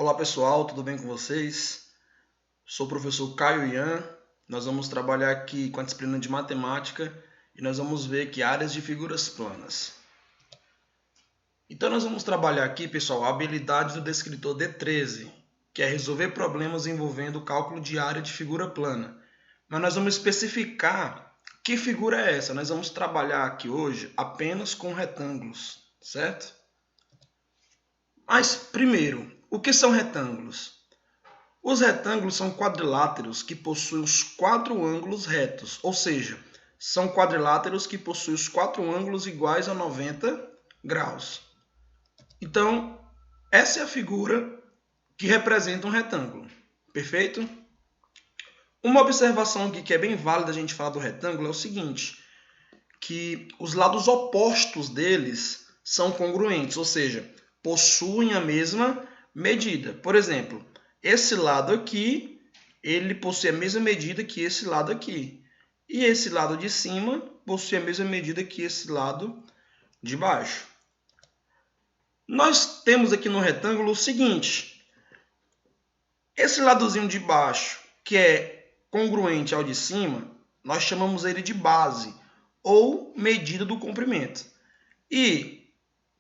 Olá pessoal, tudo bem com vocês? Sou o professor Caio Ian. Nós vamos trabalhar aqui com a disciplina de matemática e nós vamos ver aqui áreas de figuras planas. Então nós vamos trabalhar aqui, pessoal, a habilidade do descritor D13, que é resolver problemas envolvendo o cálculo de área de figura plana. Mas nós vamos especificar que figura é essa. Nós vamos trabalhar aqui hoje apenas com retângulos, certo? Mas primeiro, o que são retângulos? Os retângulos são quadriláteros que possuem os quatro ângulos retos, ou seja, são quadriláteros que possuem os quatro ângulos iguais a 90 graus. Então, essa é a figura que representa um retângulo, perfeito? Uma observação aqui que é bem válida a gente falar do retângulo é o seguinte, que os lados opostos deles são congruentes, ou seja, possuem a mesma medida. Por exemplo, esse lado aqui, ele possui a mesma medida que esse lado aqui. E esse lado de cima possui a mesma medida que esse lado de baixo. Nós temos aqui no retângulo o seguinte. Esse ladozinho de baixo, que é congruente ao de cima, nós chamamos ele de base, ou medida do comprimento. E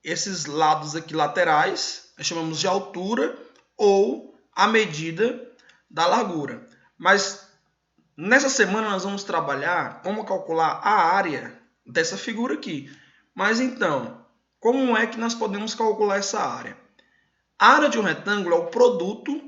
esses lados aqui laterais, nós chamamos de altura, ou a medida da largura. Mas nessa semana nós vamos trabalhar como calcular a área dessa figura aqui. Mas então, como é que nós podemos calcular essa área? A área de um retângulo é o produto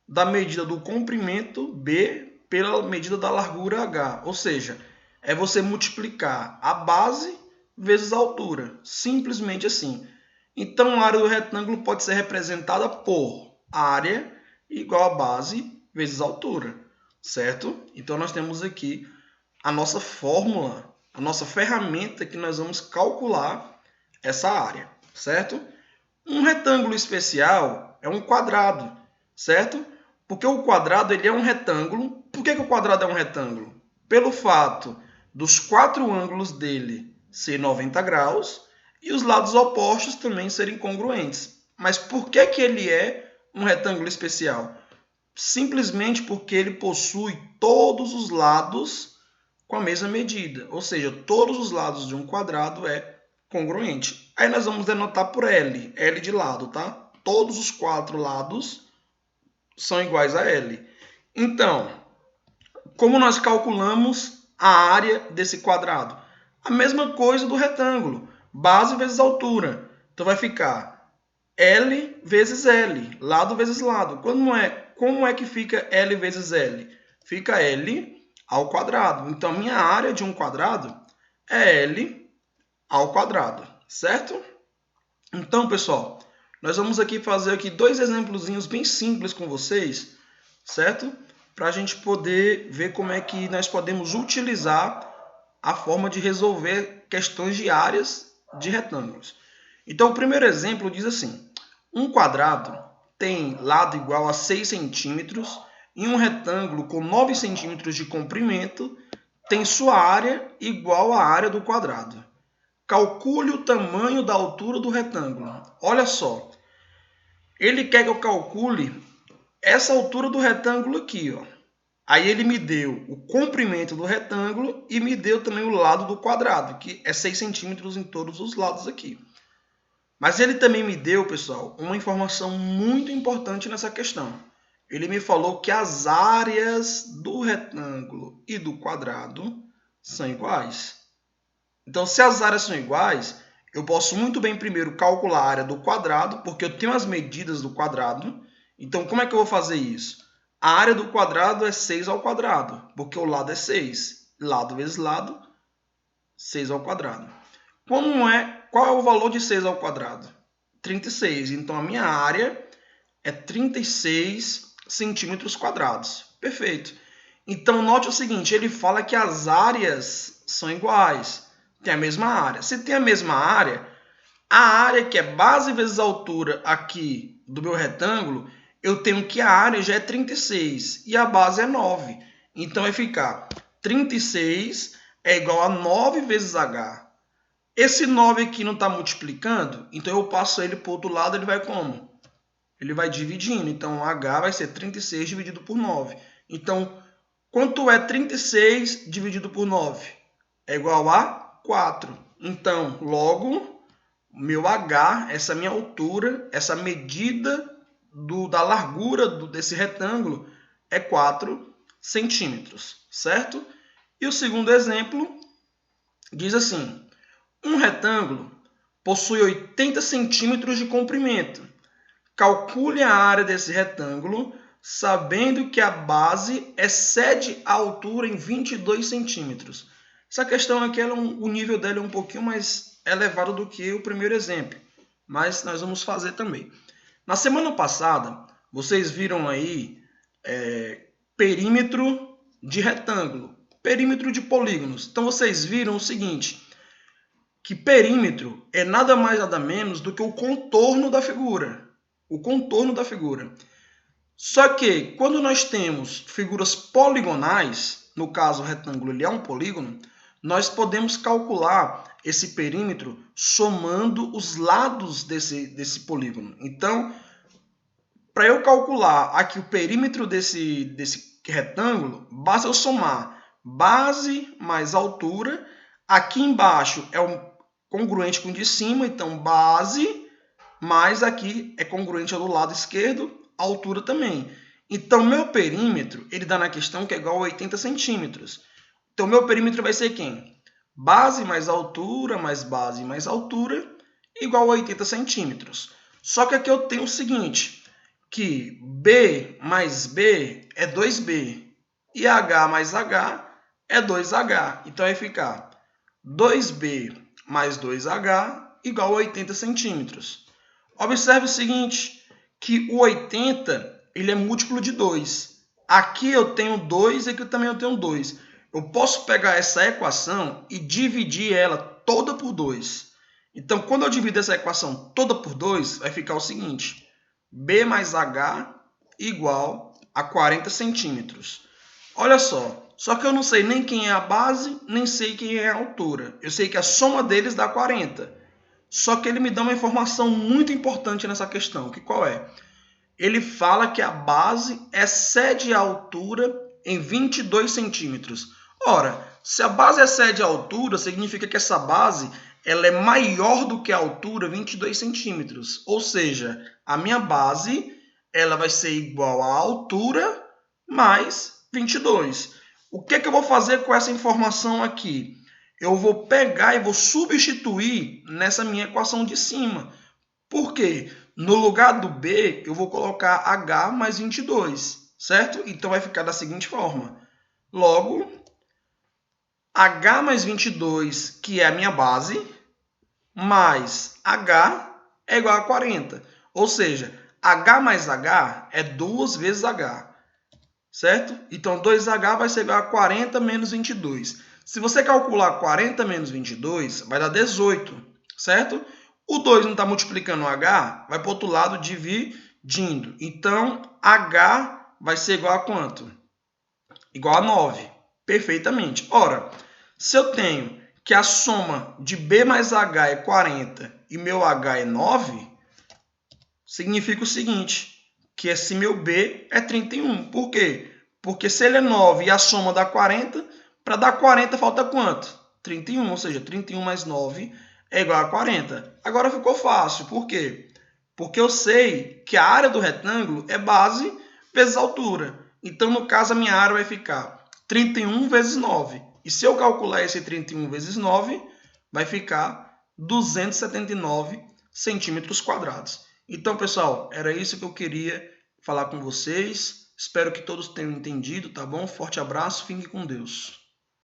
da medida do comprimento B pela medida da largura H. Ou seja, é você multiplicar a base vezes a altura. Simplesmente assim. Então, a área do retângulo pode ser representada por área igual a base vezes a altura, certo? Então, nós temos aqui a nossa fórmula, a nossa ferramenta que nós vamos calcular essa área, certo? Um retângulo especial é um quadrado, certo? Porque o quadrado ele é um retângulo. Por que o quadrado é um retângulo? Pelo fato dos quatro ângulos dele ser 90 graus e os lados opostos também serem congruentes. Mas por que ele é um retângulo especial? Simplesmente porque ele possui todos os lados com a mesma medida. Ou seja, todos os lados de um quadrado é congruente. Aí nós vamos denotar por L, L de lado, tá? Todos os quatro lados são iguais a L. Então, como nós calculamos a área desse quadrado? A mesma coisa do retângulo, base vezes altura. Então vai ficar L vezes L, lado vezes lado. Como é que fica L vezes L? Fica L ao quadrado. Então, a minha área de um quadrado é L ao quadrado, certo? Então, pessoal, nós vamos aqui fazer dois exemplozinhos bem simples com vocês, certo? Para a gente poder ver como é que nós podemos utilizar a forma de resolver questões de áreas de retângulos. Então, o primeiro exemplo diz assim, um quadrado tem lado igual a 6 centímetros e um retângulo com 9 centímetros de comprimento tem sua área igual à área do quadrado. Calcule o tamanho da altura do retângulo. Olha só, ele quer que eu calcule essa altura do retângulo aqui, ó. Aí ele me deu o comprimento do retângulo e me deu também o lado do quadrado, que é 6 centímetros em todos os lados aqui. Mas ele também me deu, pessoal, uma informação muito importante nessa questão. Ele me falou que as áreas do retângulo e do quadrado são iguais. Então, se as áreas são iguais, eu posso muito bem primeiro calcular a área do quadrado, porque eu tenho as medidas do quadrado. Então, como é que eu vou fazer isso? A área do quadrado é 6 ao quadrado, porque o lado é 6. Lado vezes lado, 6 ao quadrado. Qual é o valor de 6 ao quadrado? 36. Então, a minha área é 36 centímetros quadrados. Perfeito. Então, note o seguinte, ele fala que as áreas são iguais. Tem a mesma área. Se tem a mesma área, a área que é base vezes altura aqui do meu retângulo, eu tenho que a área já é 36 e a base é 9. Então, vai ficar 36 é igual a 9 vezes H. Esse 9 aqui não está multiplicando, então eu passo ele para o outro lado, ele vai como? ele vai dividindo. Então, H vai ser 36 dividido por 9. Então, quanto é 36 dividido por 9? É igual a 4. Então, logo, meu H, essa minha altura, essa medida da largura desse retângulo é 4 centímetros, certo? E o segundo exemplo diz assim: um retângulo possui 80 centímetros de comprimento. Calcule a área desse retângulo, sabendo que a base excede a altura em 22 centímetros. Essa questão aqui, o nível dela é um pouquinho mais elevado do que o primeiro exemplo, mas nós vamos fazer também. Na semana passada, vocês viram aí perímetro de retângulo, perímetro de polígonos. Então, vocês viram o seguinte, que perímetro é nada mais nada menos do que o contorno da figura. O contorno da figura. Só que, quando nós temos figuras poligonais, no caso o retângulo ele é um polígono, nós podemos calcular esse perímetro somando os lados desse polígono. Então, para eu calcular aqui o perímetro desse retângulo, basta eu somar base mais altura. Aqui embaixo é congruente com o de cima, então base, mais aqui é congruente ao do lado esquerdo, altura também. Então, meu perímetro, ele dá na questão que é igual a 80 centímetros. Então, meu perímetro vai ser quem? Base mais altura, mais base mais altura, igual a 80 centímetros. Só que aqui eu tenho o seguinte, que B mais B é 2B, e H mais H é 2H. Então, vai ficar 2B mais 2H igual a 80 centímetros. Observe o seguinte, que o 80 ele é múltiplo de 2. Aqui eu tenho 2 e aqui também eu tenho 2. Eu posso pegar essa equação e dividir ela toda por 2. Então, quando eu divido essa equação toda por 2, vai ficar o seguinte, B mais H igual a 40 centímetros. Olha só que eu não sei nem quem é a base, nem sei quem é a altura. Eu sei que a soma deles dá 40. Só que ele me dá uma informação muito importante nessa questão, que qual é? Ele fala que a base excede a altura em 22 centímetros. Ora, se a base excede a altura, significa que essa base ela é maior do que a altura 22 centímetros. Ou seja, a minha base ela vai ser igual à altura mais 22. O que eu vou fazer com essa informação aqui? Eu vou pegar e vou substituir nessa minha equação de cima. Por quê? No lugar do B, eu vou colocar H mais 22, certo? Então, vai ficar da seguinte forma. Logo, H mais 22, que é a minha base, mais H é igual a 40. Ou seja, H mais H é 2 vezes H, certo? Então, 2H vai ser igual a 40 menos 22. Se você calcular 40 menos 22, vai dar 18, certo? O 2 não está multiplicando o H, vai para o outro lado dividindo. Então, H vai ser igual a quanto? Igual a 9. Perfeitamente. Ora, se eu tenho que a soma de B mais H é 40 e meu H é 9, significa o seguinte, que esse meu B é 31. Por quê? Porque se ele é 9 e a soma dá 40, para dar 40 falta quanto? 31, ou seja, 31 mais 9 é igual a 40. Agora ficou fácil. Por quê? Porque eu sei que a área do retângulo é base vezes altura. Então, no caso, a minha área vai ficar 31 vezes 9. E se eu calcular esse 31 vezes 9, vai ficar 279 centímetros quadrados. Então, pessoal, era isso que eu queria falar com vocês. Espero que todos tenham entendido, tá bom? Forte abraço, fiquem com Deus.